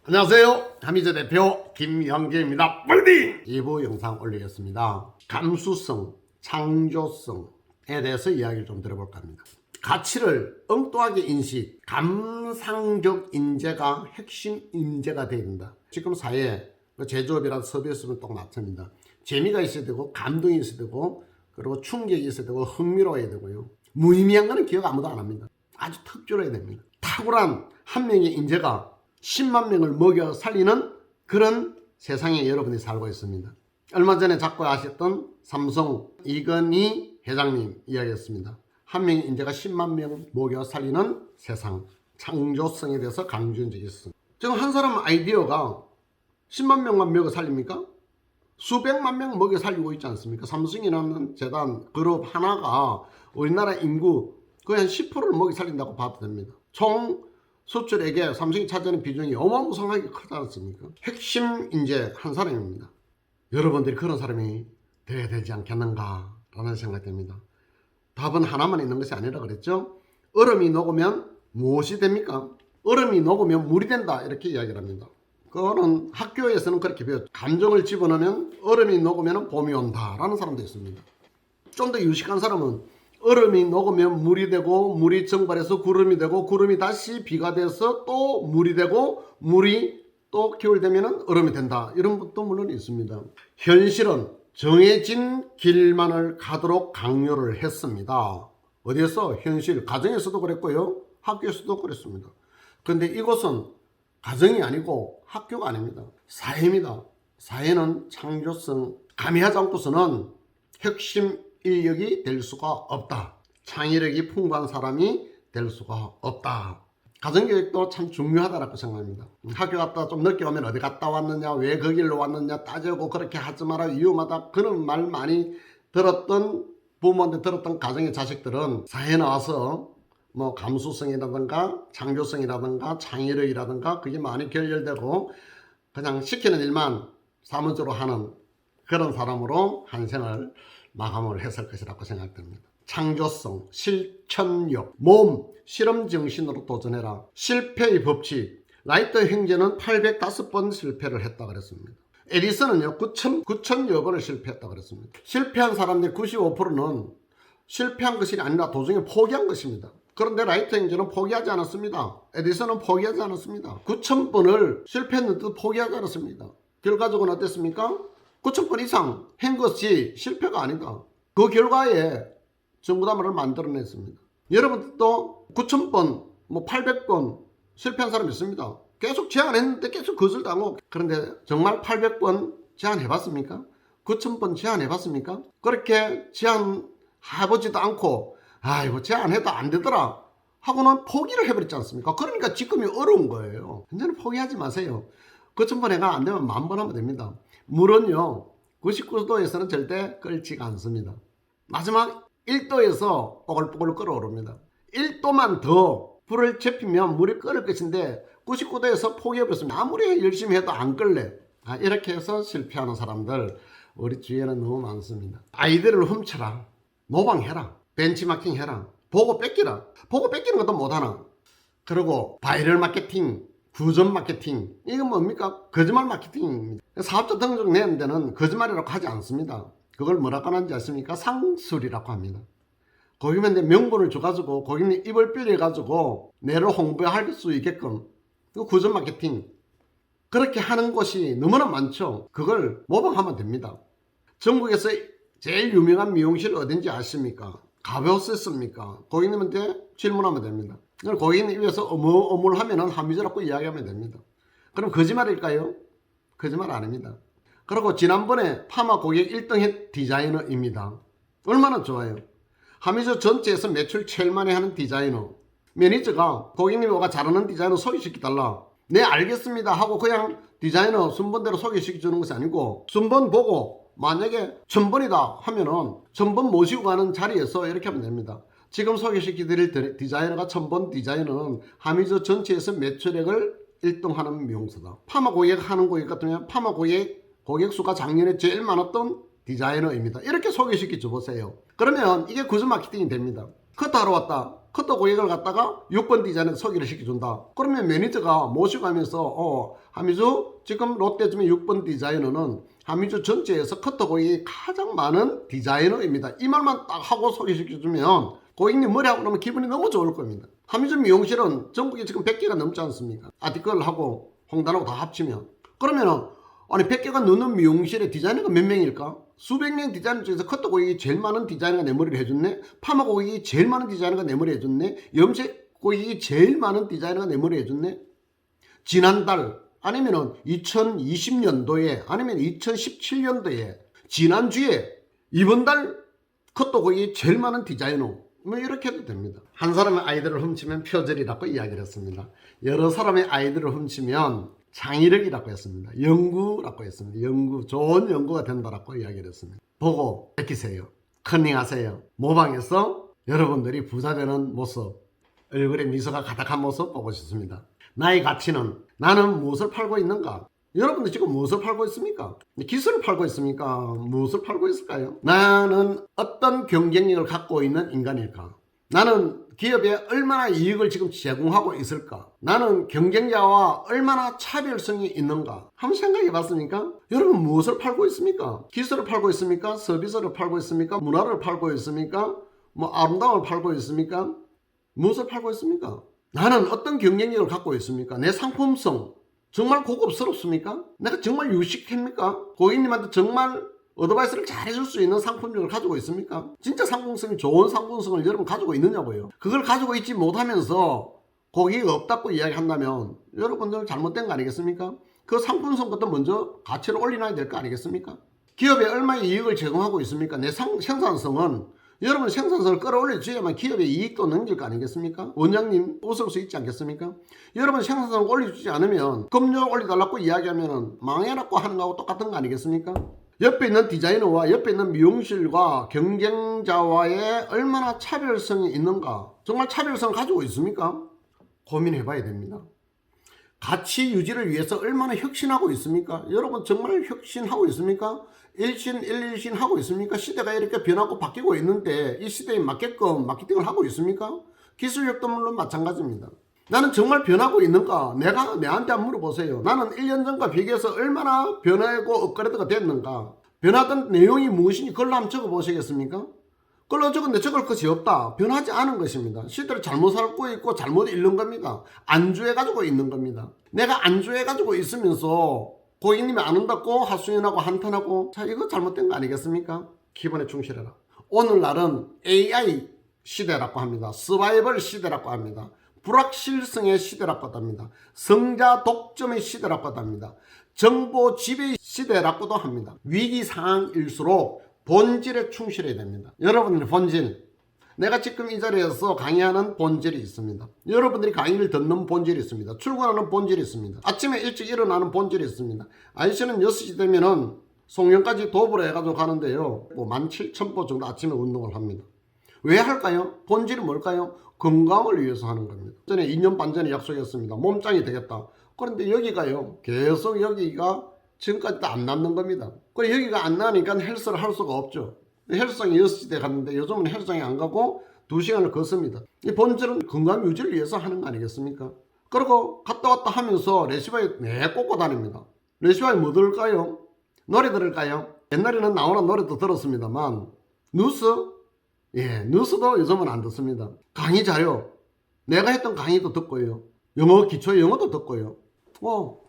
안녕하세요. 하미저 대표 김영재입니다. 파이팅! 2부 영상 올리겠습니다. 감수성, 창조성에 대해서 이야기를 좀 들어볼까 합니다. 가치를 엉뚱하게 인식, 감상적 인재가 핵심 인재가 되어야 된다. 지금 사회에 제조업이나 서비스는 똑같습니다. 재미가 있어야 되고, 감동이 있어야 되고, 그리고 충격이 있어야 되고, 흥미로워야 되고요. 무의미한 거는 기억 아무도 안 합니다. 아주 특별해야 됩니다. 탁월한 한 명의 인재가 10만 명을 먹여 살리는 그런 세상에 여러분이 살고 있습니다. 얼마 전에 작고하셨던 삼성 이건희 회장님 이야기했습니다. 한 명의 인재가 10만 명 먹여 살리는 세상, 창조성에 대해서 강조한 적이 있습니다. 지금 한 사람 아이디어가 10만 명만 먹여 살립니까? 수백만 명 먹여 살리고 있지 않습니까? 삼성이라는 재단 그룹 하나가 우리나라 인구 거의 한 10%를 먹여 살린다고 봐도 됩니다. 총 수출액에 삼성이 차지하는 비중이 어마무상하게 크지 않습니까? 핵심 인재 한 사람입니다. 여러분들이 그런 사람이 되어야 되지 않겠는가 라는 생각이 듭니다. 답은 하나만 있는 것이 아니라 그랬죠. 얼음이 녹으면 무엇이 됩니까? 얼음이 녹으면 물이 된다 이렇게 이야기를 합니다. 그거는 학교에서는 그렇게 배웠죠. 감정을 집어넣으면 얼음이 녹으면 봄이 온다 라는 사람도 있습니다. 좀 더 유식한 사람은 얼음이 녹으면 물이 되고, 물이 증발해서 구름이 되고, 구름이 다시 비가 돼서 또 물이 되고, 물이 또 겨울 되면 얼음이 된다. 이런 것도 물론 있습니다. 현실은 정해진 길만을 가도록 강요를 했습니다. 어디에서? 현실, 가정에서도 그랬고요. 학교에서도 그랬습니다. 그런데 이곳은 가정이 아니고 학교가 아닙니다. 사회입니다. 사회는 창조성, 가미하지 않고서는 핵심 인력이 될 수가 없다. 창의력이 풍부한 사람이 될 수가 없다. 가정교육도 참 중요하다고 생각합니다. 학교 갔다 좀 늦게 오면 어디 갔다 왔느냐, 왜 거길로 왔느냐 따지고 그렇게 하지 마라, 위험하다, 그런 말 많이 들었던 부모한테 들었던 가정의 자식들은 사회에 나와서 뭐 감수성이라든가 창조성이라든가 창의력이라든가 그게 많이 결렬되고 그냥 시키는 일만 사무적으로 하는 그런 사람으로 한 생을 마감을 했을 것이라고 생각됩니다. 창조성, 실천력, 몸, 실험 정신으로 도전해라. 실패의 법칙, 라이트 형제는 805번 실패를 했다 그랬습니다. 에디슨은요 9,000여 번을 실패했다 그랬습니다. 실패한 사람들 95%는 실패한 것이 아니라 도중에 포기한 것입니다. 그런데 라이트 형제는 포기하지 않았습니다. 에디슨은 포기하지 않았습니다. 9,000번을 실패했는데도 포기하지 않았습니다. 결과적으로 어땠습니까? 9,000번 이상 한 것이 실패가 아니다. 그 결과에 정부담을 만들어냈습니다. 여러분들도 9,000번, 800번 실패한 사람 있습니다. 계속 제안했는데 계속 거절당하고. 그런데 정말 800번 제안해봤습니까? 9,000번 제안해봤습니까? 그렇게 제안해보지도 않고 아이고 제안해도 안 되더라 하고는 포기를 해버렸지 않습니까? 그러니까 지금이 어려운 거예요. 현재는 포기하지 마세요. 9,000번 해가 안 되면 10,000번 하면 됩니다. 물은요 99도에서는 절대 끓지가 않습니다. 마지막 1도에서 뽀글뽀글 끓어오릅니다. 1도만 더 불을 지피면 물이 끓을 것인데 99도에서 포기해버렸습니다. 아무리 열심히 해도 안 끓래. 이렇게 해서 실패하는 사람들 우리 주위에는 너무 많습니다. 아이디어를 훔쳐라, 모방해라, 벤치마킹 해라, 보고 뺏기라. 보고 뺏기는 것도 못하나. 그리고 바이럴 마케팅, 구전 마케팅, 이건 뭡니까? 거짓말 마케팅입니다. 사업자 등록 내는 데는 거짓말이라고 하지 않습니다. 그걸 뭐라고 하는지 아십니까? 상술이라고 합니다. 고객님한테 명분을 줘가지고 고객님 입을 빌려가지고 내를 홍보할 수 있게끔 구전 마케팅 그렇게 하는 곳이 너무나 많죠. 그걸 모방하면 됩니다. 전국에서 제일 유명한 미용실 어딘지 아십니까? 가보셨습니까? 고객님한테 질문하면 됩니다. 고객님 입에서 어물 하면은 하미즈라고 이야기하면 됩니다. 그럼 거짓말일까요? 거짓말 아닙니다. 그리고 지난번에 파마 고객 1등 디자이너입니다. 얼마나 좋아요. 하미즈 전체에서 매출 제일 많이 하는 디자이너. 매니저가 고객님이 잘하는 디자이너 소개시켜달라. 네 알겠습니다 하고 그냥 디자이너 순번대로 소개시켜주는 것이 아니고 순번 보고 만약에 1,000번이다 하면은 1,000번 모시고 가는 자리에서 이렇게 하면 됩니다. 지금 소개시켜드릴 디자이너가 1,000번 디자이너는 하미즈 전체에서 매출액을 1등하는 미용사다. 파마 고객 하는 고객 같으면 파마 고객 수가 작년에 제일 많았던 디자이너입니다. 이렇게 소개시켜 줘 보세요. 그러면 이게 구전 마케팅이 됩니다. 그것도 하러 왔다. 커터 고객을 갖다가 6번 디자인에 소개를 시켜준다. 그러면 매니저가 모시고 가면서 하미주 지금 롯데점의 6번 디자이너는 하미주 전체에서 커터 고객이 가장 많은 디자이너입니다. 이 말만 딱 하고 소개시켜주면 고객님 머리하고 나면 기분이 너무 좋을 겁니다. 하미주 미용실은 전국에 지금 100개가 넘지 않습니까? 아티클하고 홍단하고 다 합치면. 그러면은 아니 100개가 넘는 미용실에 디자이너가 몇 명일까? 수백 명 디자이너 중에서 커터 고객이 제일 많은 디자이너가 내 머리를 해줬네. 파마 고객이 제일 많은 디자이너가 내 머리 해줬네. 염색 고객이 제일 많은 디자이너가 내 머리 해줬네. 지난달 아니면은 2020년도에 아니면 2017년도에 지난주에 이번 달 커터 고객이 제일 많은 디자이너 뭐 이렇게 해도 됩니다. 한 사람의 아이디어를 훔치면 표절이라고 이야기를 했습니다. 여러 사람의 아이디어를 훔치면 창의력이라고 했습니다. 연구라고 했습니다. 연구, 좋은 연구가 된다라고 이야기를 했습니다. 보고 느끼세요. 컨닝하세요. 모방해서 여러분들이 부자 되는 모습, 얼굴에 미소가 가득한 모습 보고 싶습니다. 나의 가치는 나는 무엇을 팔고 있는가? 여러분들 지금 무엇을 팔고 있습니까? 기술을 팔고 있습니까? 무엇을 팔고 있을까요? 나는 어떤 경쟁력을 갖고 있는 인간일까? 나는 기업에 얼마나 이익을 지금 제공하고 있을까? 나는 경쟁자와 얼마나 차별성이 있는가? 한번 생각해 봤습니까? 여러분 무엇을 팔고 있습니까? 기술을 팔고 있습니까? 서비스를 팔고 있습니까? 문화를 팔고 있습니까? 뭐 아름다움을 팔고 있습니까? 무엇을 팔고 있습니까? 나는 어떤 경쟁력을 갖고 있습니까? 내 상품성 정말 고급스럽습니까? 내가 정말 유식합니까? 고객님한테 정말 어드바이스를 잘 해줄 수 있는 상품력을 가지고 있습니까? 진짜 상품성이 좋은 상품성을 여러분 가지고 있느냐고요. 그걸 가지고 있지 못하면서 고객이 없다고 이야기한다면 여러분들 잘못된 거 아니겠습니까? 그 상품성부터 먼저 가치를 올려놔야 될 거 아니겠습니까? 기업에 얼마의 이익을 제공하고 있습니까? 내 생산성은 여러분 생산성을 끌어올려줘야만 기업의 이익도 넘길 거 아니겠습니까? 원장님 웃을 수 있지 않겠습니까? 여러분 생산성을 올려주지 않으면 금융을 올려달라고 이야기하면 망해라고 하는 거하고 똑같은 거 아니겠습니까? 옆에 있는 디자이너와 옆에 있는 미용실과 경쟁자와의 얼마나 차별성이 있는가? 정말 차별성을 가지고 있습니까? 고민해 봐야 됩니다. 가치 유지를 위해서 얼마나 혁신하고 있습니까? 여러분 정말 혁신하고 있습니까? 일신 일일신 하고 있습니까? 시대가 이렇게 변하고 바뀌고 있는데 이 시대에 맞게끔 마케팅을 하고 있습니까? 기술력도 물론 마찬가지입니다. 나는 정말 변하고 있는가? 내한테 한번 물어보세요. 나는 1년 전과 비교해서 얼마나 변하고 업그레이드가 됐는가? 변하던 내용이 무엇인지 그걸로 한번 적어보시겠습니까? 그걸로 적었는데 적을 것이 없다. 변하지 않은 것입니다. 시대를 잘못 살고 있고 잘못 읽는 겁니다. 안주해가지고 있는 겁니다. 내가 안주해가지고 있으면서 고객님이 안 온다고 하수연하고 한탄하고 자 이거 잘못된 거 아니겠습니까? 기본에 충실해라. 오늘날은 AI 시대라고 합니다. 서바이벌 시대라고 합니다. 불확실성의 시대라고도 합니다. 성자 독점의 시대라고도 합니다. 정보 지배 시대라고도 합니다. 위기 상황일수록 본질에 충실해야 됩니다. 여러분들의 본질, 내가 지금 이 자리에서 강의하는 본질이 있습니다. 여러분들이 강의를 듣는 본질이 있습니다. 출근하는 본질이 있습니다. 아침에 일찍 일어나는 본질이 있습니다. 아저씨는 6시 되면은 송년까지 도보로 해가지고 가는데요. 뭐 17,000보 정도 아침에 운동을 합니다. 왜 할까요? 본질이 뭘까요? 건강을 위해서 하는 겁니다. 전에 2년 반 전에 약속했습니다. 몸짱이 되겠다. 그런데 여기가요. 계속 여기가 지금까지도 안 낫는 겁니다. 그래 여기가 안 나니까 헬스를 할 수가 없죠. 헬스장에 6시대 갔는데 요즘은 헬스장에 안 가고 2시간을 걷습니다. 이 본질은 건강 유지를 위해서 하는 거 아니겠습니까? 그리고 갔다 왔다 하면서 레시바에 꽂고 다닙니다. 레시바에 뭐 들을까요? 노래 들을까요? 옛날에는 나오는 노래도 들었습니다만 뉴스? 예, 뉴스도 요즘은 안 듣습니다. 강의 자료, 내가 했던 강의도 듣고요. 영어 기초 영어도 듣고요.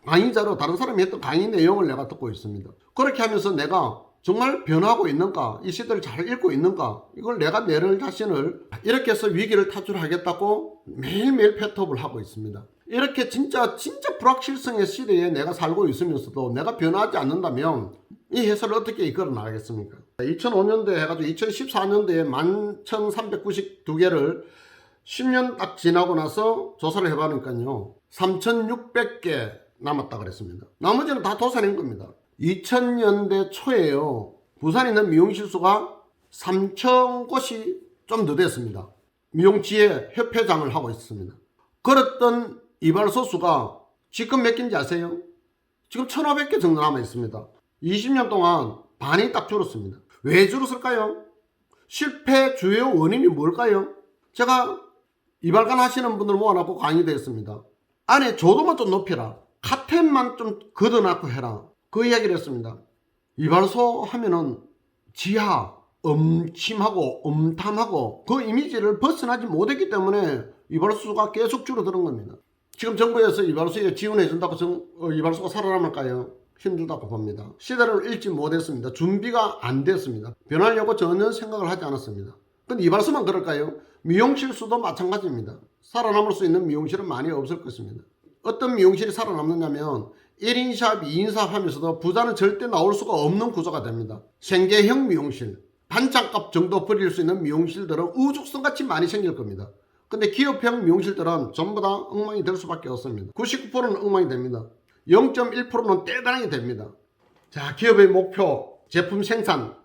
강의 자료, 다른 사람이 했던 강의 내용을 내가 듣고 있습니다. 그렇게 하면서 내가 정말 변하고 있는가, 이 시대를 잘 읽고 있는가, 이걸 내가 내 자신을 이렇게 해서 위기를 탈출하겠다고 매일매일 패톱을 하고 있습니다. 이렇게 진짜 불확실성의 시대에 내가 살고 있으면서도 내가 변하지 않는다면 이 회사를 어떻게 이끌어 나가겠습니까? 2005년도에 해가지고 2014년도에 11,392개를 10년 딱 지나고 나서 조사를 해보니까요 3,600개 남았다 그랬습니다. 나머지는 다 도산인 겁니다. 2000년대 초에요 부산에 있는 미용실 수가 3,000곳이 좀 더 됐습니다. 미용지회 협회장을 하고 있습니다. 그랬던 이발소 수가 지금 몇 개인지 아세요? 지금 1,500개 정도 남아 있습니다. 20년 동안 반이 딱 줄었습니다. 왜 줄었을까요? 실패 주요 원인이 뭘까요? 제가 이발관 하시는 분들 모아놓고 강의되었습니다. 안에 조도만 좀 높여라. 카텐만 좀 걷어놨고 해라. 그 이야기를 했습니다. 이발소 하면은 지하, 음침하고 음탐하고 그 이미지를 벗어나지 못했기 때문에 이발소가 계속 줄어드는 겁니다. 지금 정부에서 이발소에 지원해 준다고 이발소가 살아남을까요? 힘들다고 봅니다. 시대를 읽지 못했습니다. 준비가 안 됐습니다. 변하려고 전혀 생각을 하지 않았습니다. 근데 이발소만 그럴까요? 미용실 수도 마찬가지입니다. 살아남을 수 있는 미용실은 많이 없을 것입니다. 어떤 미용실이 살아남느냐면 1인샵, 2인샵 하면서도 부자는 절대 나올 수가 없는 구조가 됩니다. 생계형 미용실, 반찬값 정도 버릴 수 있는 미용실들은 우죽성같이 많이 생길 겁니다. 근데 기업형 미용실들은 전부 다 엉망이 될 수밖에 없습니다. 99%는 엉망이 됩니다. 0.1%는 대단하게 됩니다. 자, 기업의 목표, 제품 생산.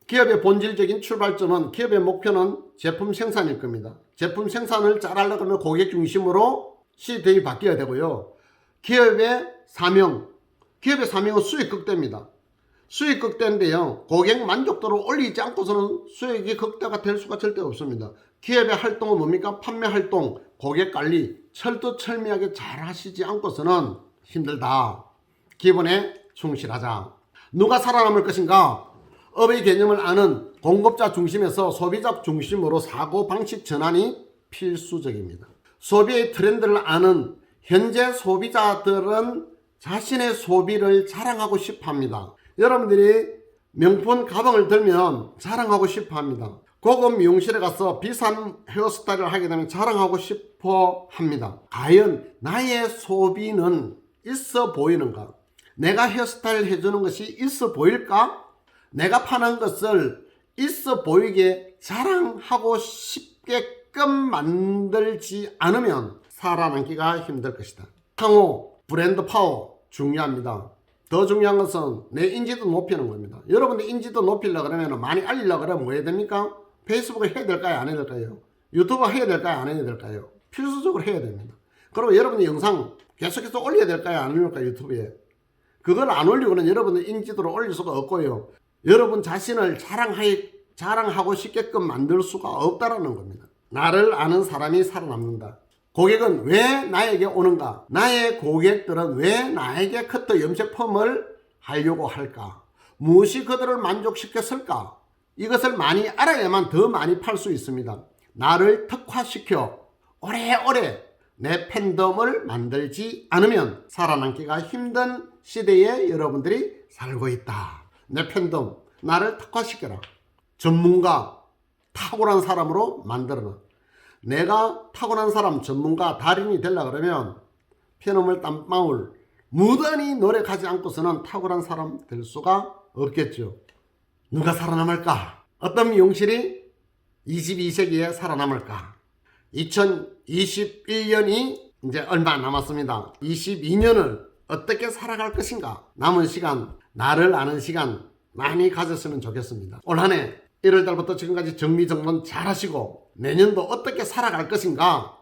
기업의 본질적인 출발점은 기업의 목표는 제품 생산일 겁니다. 제품 생산을 잘하려고 하면 고객 중심으로 시대이 바뀌어야 되고요. 기업의 사명은 수익 극대입니다. 수익 극대인데요. 고객 만족도를 올리지 않고서는 수익이 극대가 될 수가 절대 없습니다. 기업의 활동은 뭡니까? 판매 활동, 고객 관리, 철두철미하게 잘 하시지 않고서는 힘들다. 기본에 충실하자. 누가 살아남을 것인가? 업의 개념을 아는 공급자 중심에서 소비자 중심으로 사고방식 전환이 필수적입니다. 소비의 트렌드를 아는 현재 소비자들은 자신의 소비를 자랑하고 싶어 합니다. 여러분들이 명품 가방을 들면 자랑하고 싶어 합니다. 고급 미용실에 가서 비싼 헤어스타일을 하게 되면 자랑하고 싶어 합니다. 과연 나의 소비는 있어 보이는가? 내가 헤어스타일 해주는 것이 있어 보일까? 내가 파는 것을 있어 보이게 자랑하고 싶게끔 만들지 않으면 살아남기가 힘들 것이다. 향후 브랜드 파워 중요합니다. 더 중요한 것은 내 인지도 높이는 겁니다. 여러분들 인지도 높이려고 그러면 많이 알리려고 그러면 뭐 해야 됩니까? 페이스북을 해야 될까요? 안 해야 될까요? 유튜브 해야 될까요? 안 해야 될까요? 필수적으로 해야 됩니다. 그리고 여러분의 영상 계속해서 올려야 될까요? 안 올릴까요? 유튜브에. 그걸 안 올리고는 여러분의 인지도를 올릴 수가 없고요. 여러분 자신을 자랑하고 싶게끔 만들 수가 없다라는 겁니다. 나를 아는 사람이 살아남는다. 고객은 왜 나에게 오는가? 나의 고객들은 왜 나에게 커터 염색펌을 하려고 할까? 무엇이 그들을 만족시켰을까? 이것을 많이 알아야만 더 많이 팔 수 있습니다. 나를 특화시켜 오래오래 내 팬덤을 만들지 않으면 살아남기가 힘든 시대에 여러분들이 살고 있다. 내 팬덤, 나를 특화시켜라. 전문가, 탁월한 사람으로 만들어놔. 내가 타고난 사람, 전문가, 달인이 되려고 그러면 피눈물 땀방울 무단히 노력하지 않고서는 탁월한 사람 될 수가 없겠죠. 누가 살아남을까? 어떤 미용실이 22세기에 살아남을까? 2021년이 이제 얼마 남았습니다. 22년을 어떻게 살아갈 것인가? 남은 시간, 나를 아는 시간 많이 가졌으면 좋겠습니다. 올 한 해 1월달부터 지금까지 정리정돈 잘 하시고 내년도 어떻게 살아갈 것인가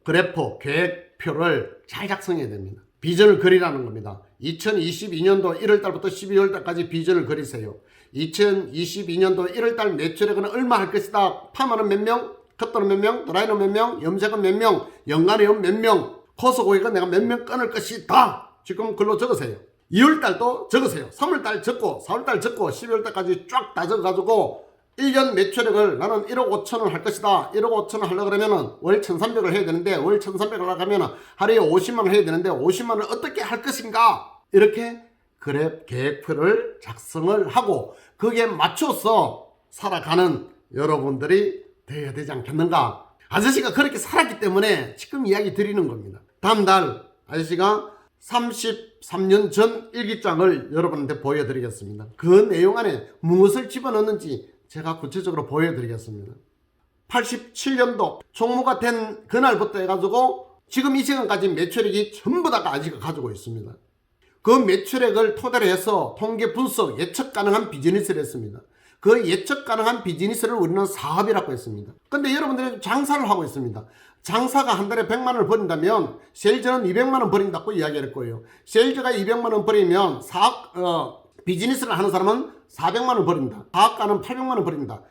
그래프, 계획표를 잘 작성해야 됩니다. 비전을 그리라는 겁니다. 2022년도 1월달부터 12월달까지 비전을 그리세요. 2022년도 1월달 매출액은 얼마 할 것이다. 파마는 몇 명, 커터는 몇 명, 드라이는 몇 명, 염색은 몇 명, 연간에 몇 명, 코스 고객은 내가 몇 명 끊을 것이다. 지금 글로 적으세요. 2월달도 적으세요. 3월달 적고 4월달 적고 12월달까지 쫙 다 적어가지고 1년 매출액을 나는 1억 5천원 할 것이다. 1억 5천원 하려고 그러면 월 1,300을 해야 되는데 월 1,300을 하려고 하면 하루에 50만원 해야 되는데 50만원을 어떻게 할 것인가? 이렇게 그래 계획표를 작성을 하고 거기에 맞춰서 살아가는 여러분들이 되어야 되지 않겠는가? 아저씨가 그렇게 살았기 때문에 지금 이야기 드리는 겁니다. 다음 달 아저씨가 33년 전 일기장을 여러분한테 보여드리겠습니다. 그 내용 안에 무엇을 집어넣는지 제가 구체적으로 보여드리겠습니다. 87년도 총무가 된 그날부터 해가지고 지금 이 시간까지 매출액이 전부 다가 아직 가지고 있습니다. 그 매출액을 토대로 해서 통계 분석, 예측 가능한 비즈니스를 했습니다. 그 예측 가능한 비즈니스를 우리는 사업이라고 했습니다. 근데 여러분들이 장사를 하고 있습니다. 장사가 한 달에 100만원을 버린다면 세일즈는 200만원 버린다고 이야기할 거예요. 세일즈가 200만원 버리면 비즈니스를 하는 사람은 400만원 버린다. 사업가는 800만원 버린다.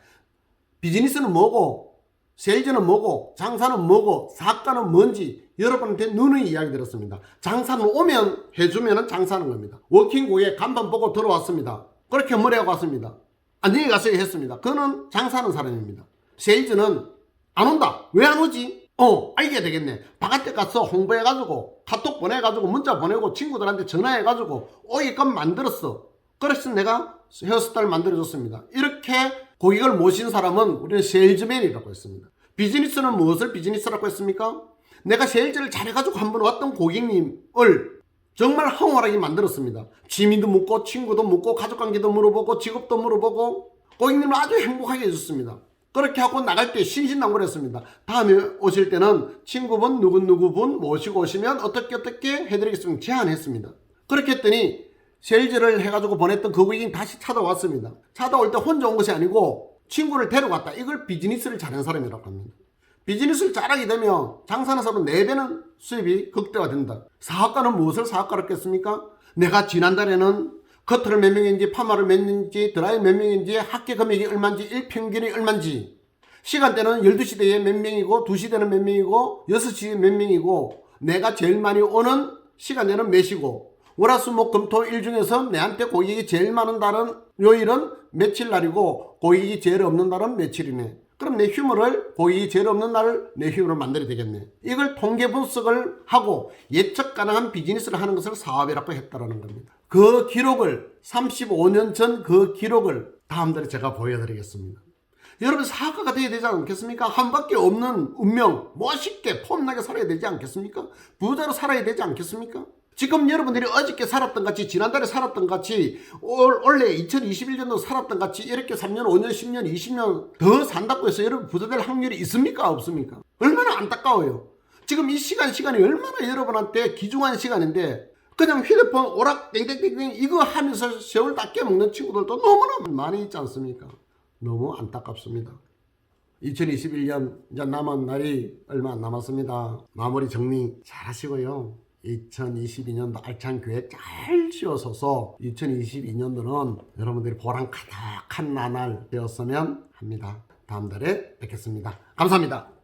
비즈니스는 뭐고? 세일즈는 뭐고 장사는 뭐고 사업가는 뭔지 여러분한테 누누이 이야기 드렸습니다. 장사는 오면 해주면 장사하는 겁니다. 워킹고에 간판 보고 들어왔습니다. 그렇게 머리하고 왔습니다. 안녕히 가세요 했습니다. 그는 장사하는 사람입니다. 세일즈는 안 온다. 왜 안 오지? 알게 되겠네. 바깥에 가서 홍보해가지고 카톡 보내가지고 문자 보내고 친구들한테 전화해가지고 오게끔 만들었어. 그래서 내가 헤어스타일 만들어줬습니다. 이렇게 고객을 모신 사람은 우리는 세일즈맨이라고 했습니다. 비즈니스는 무엇을 비즈니스라고 했습니까? 내가 세일즈를 잘해가지고 한번 왔던 고객님을 정말 황홀하게 만들었습니다. 취미도 묻고 친구도 묻고 가족관계도 물어보고 직업도 물어보고 고객님을 아주 행복하게 해줬습니다. 그렇게 하고 나갈 때 신신당부했습니다. 다음에 오실 때는 친구분 누구분 모시고 오시면 어떻게 해드리겠습니다. 제안했습니다. 그렇게 했더니 세일즈를 해가지고 보냈던 그 고객이 다시 찾아왔습니다. 찾아올 때 혼자 온 것이 아니고 친구를 데려갔다. 이걸 비즈니스를 잘하는 사람이라고 합니다. 비즈니스를 잘하게 되면 장사하는 사람은 4배는 수입이 극대화된다. 사업가는 무엇을 사업가로 했겠습니까? 내가 지난달에는 커트를 몇 명인지 파마를 몇 명인지 드라이 몇 명인지 합계 금액이 얼마인지 일평균이 얼마인지 시간대는 12시대에 몇 명이고 2시대는 몇 명이고 6시에 몇 명이고 내가 제일 많이 오는 시간대는 몇이고 월화수목금토일 중에서 내한테 고객이 제일 많은 달은 요일은 며칠 날이고 고객이 제일 없는 날은 며칠이네. 그럼 내 휴무를 고객이 제일 없는 날을 내 휴무를 만들어야 되겠네. 이걸 통계 분석을 하고 예측 가능한 비즈니스를 하는 것을 사업이라고 했다라는 겁니다. 그 기록을 35년 전 그 기록을 다음달에 제가 보여드리겠습니다. 여러분 사업가가 되어야 되지 않겠습니까? 한 밖에 없는 운명 멋있게 폼나게 살아야 되지 않겠습니까? 부자로 살아야 되지 않겠습니까? 지금 여러분들이 어저께 살았던 같이 지난달에 살았던 같이 원래 2021년도 살았던 같이 이렇게 3년 5년 10년 20년 더 산다고 해서 여러분 부자 될 확률이 있습니까 없습니까? 얼마나 안타까워요. 지금 이 시간이 얼마나 여러분한테 귀중한 시간인데 그냥 휴대폰 오락 땡땡땡땡 이거 하면서 세월 다 깨먹는 친구들도 너무나 많이 있지 않습니까? 너무 안타깝습니다. 2021년 이제 남은 날이 얼마 안 남았습니다. 마무리 정리 잘 하시고요. 2022년도 알찬 계획 잘 지어서서 2022년도는 여러분들이 보람 가득한 나날 되었으면 합니다. 다음 달에 뵙겠습니다. 감사합니다.